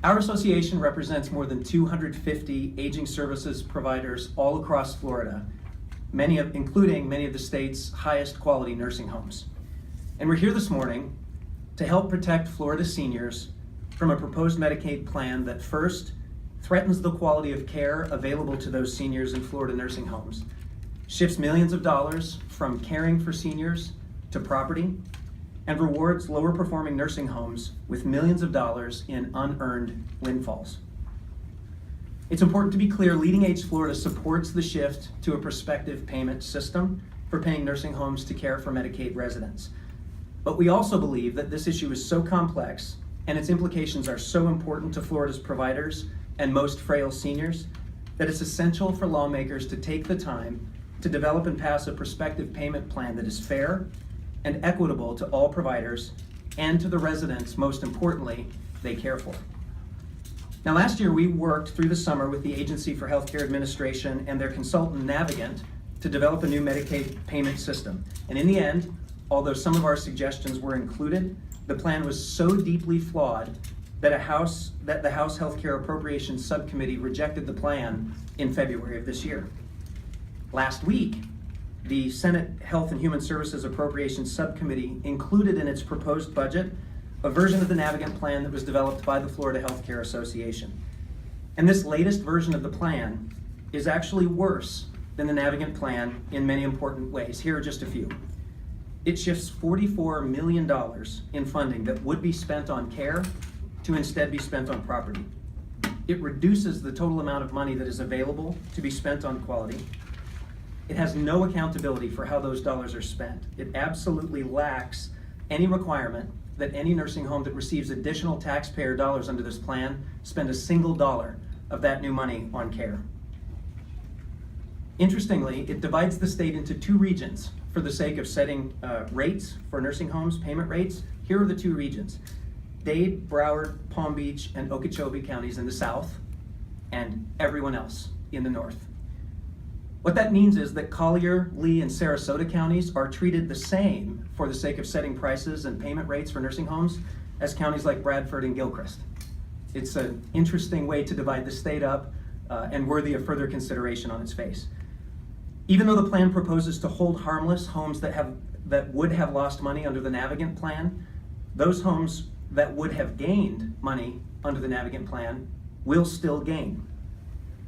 Our association represents more than 250 aging services providers all across Florida, including many of the state's highest quality nursing homes. And we're here this morning to help protect Florida seniors from a proposed Medicaid plan that first threatens the quality of care available to those seniors in Florida nursing homes, shifts millions of dollars from caring for seniors to property, and rewards lower performing nursing homes with millions of dollars in unearned windfalls. It's important to be clear, LeadingAge Florida supports the shift to a prospective payment system for paying nursing homes to care for Medicaid residents. But we also believe that this issue is so complex and its implications are so important to Florida's providers and most frail seniors that it's essential for lawmakers to take the time to develop and pass a prospective payment plan that is fair and equitable to all providers and to the residents, most importantly, they care for. Now, last year we worked through the summer with the Agency for Healthcare Administration and their consultant Navigant to develop a new Medicaid payment system. And in the end, although some of our suggestions were included, the plan was so deeply flawed that the House Healthcare Appropriations Subcommittee rejected the plan in February of this year. Last week, the Senate Health and Human Services Appropriations Subcommittee included in its proposed budget a version of the Navigant plan that was developed by the Florida Healthcare Association. And this latest version of the plan is actually worse than the Navigant plan in many important ways. Here are just a few. It shifts $44 million in funding that would be spent on care to instead be spent on property. It reduces the total amount of money that is available to be spent on quality. It has no accountability for how those dollars are spent. It absolutely lacks any requirement that any nursing home that receives additional taxpayer dollars under this plan spend a single dollar of that new money on care. Interestingly, it divides the state into two regions for the sake of setting rates for nursing homes, payment rates. Here are the two regions: Dade, Broward, Palm Beach, and Okeechobee counties in the south, and everyone else in the north. What that means is that Collier, Lee, and Sarasota counties are treated the same for the sake of setting prices and payment rates for nursing homes as counties like Bradford and Gilchrist. It's an interesting way to divide the state up and worthy of further consideration on its face. Even though the plan proposes to hold harmless homes that would have lost money under the Navigant plan, those homes that would have gained money under the Navigant plan will still gain.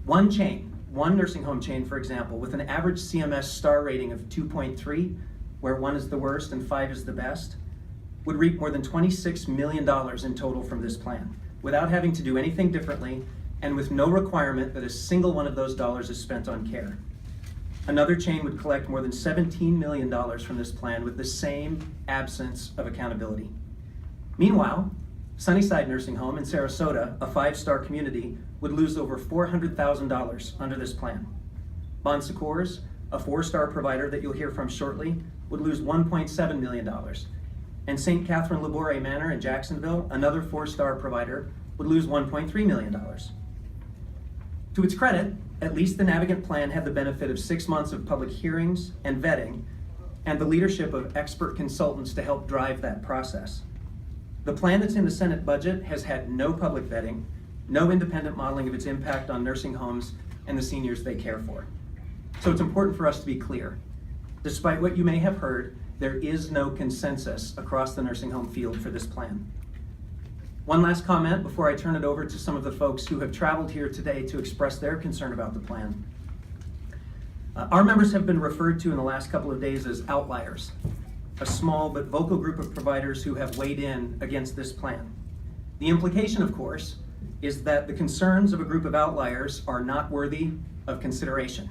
One nursing home chain, for example, with an average CMS star rating of 2.3, where 1 is the worst and 5 is the best, would reap more than $26 million in total from this plan, without having to do anything differently and with no requirement that a single one of those dollars is spent on care. Another chain would collect more than $17 million from this plan with the same absence of accountability. Meanwhile, Sunnyside Nursing Home in Sarasota, a 5-star community, would lose over $400,000 under this plan. Bon Secours, a 4-star provider that you'll hear from shortly, would lose $1.7 million. And St. Catherine Labore Manor in Jacksonville, another 4-star provider, would lose $1.3 million. To its credit, at least the Navigant plan had the benefit of 6 months of public hearings and vetting, and the leadership of expert consultants to help drive that process. The plan that's in the Senate budget has had no public vetting, no independent modeling of its impact on nursing homes and the seniors they care for. So it's important for us to be clear. Despite what you may have heard, there is no consensus across the nursing home field for this plan. One last comment before I turn it over to some of the folks who have traveled here today to express their concern about the plan. Our members have been referred to in the last couple of days as outliers, a small but vocal group of providers who have weighed in against this plan. The implication, of course, is that the concerns of a group of outliers are not worthy of consideration.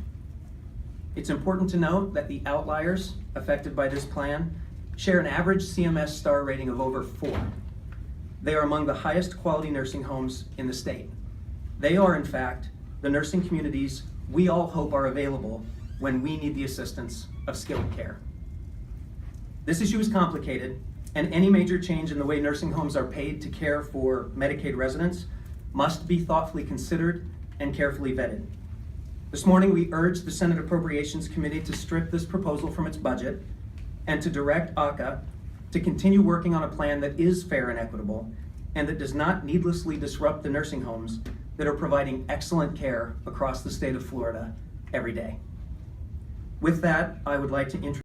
It's important to note that the outliers affected by this plan share an average CMS star rating of over 4. They are among the highest quality nursing homes in the state. They are, in fact, the nursing communities we all hope are available when we need the assistance of skilled care. This issue is complicated, and any major change in the way nursing homes are paid to care for Medicaid residents must be thoughtfully considered and carefully vetted. This morning, we urge the Senate Appropriations Committee to strip this proposal from its budget and to direct AHCA to continue working on a plan that is fair and equitable and that does not needlessly disrupt the nursing homes that are providing excellent care across the state of Florida every day. With that, I would like to introduce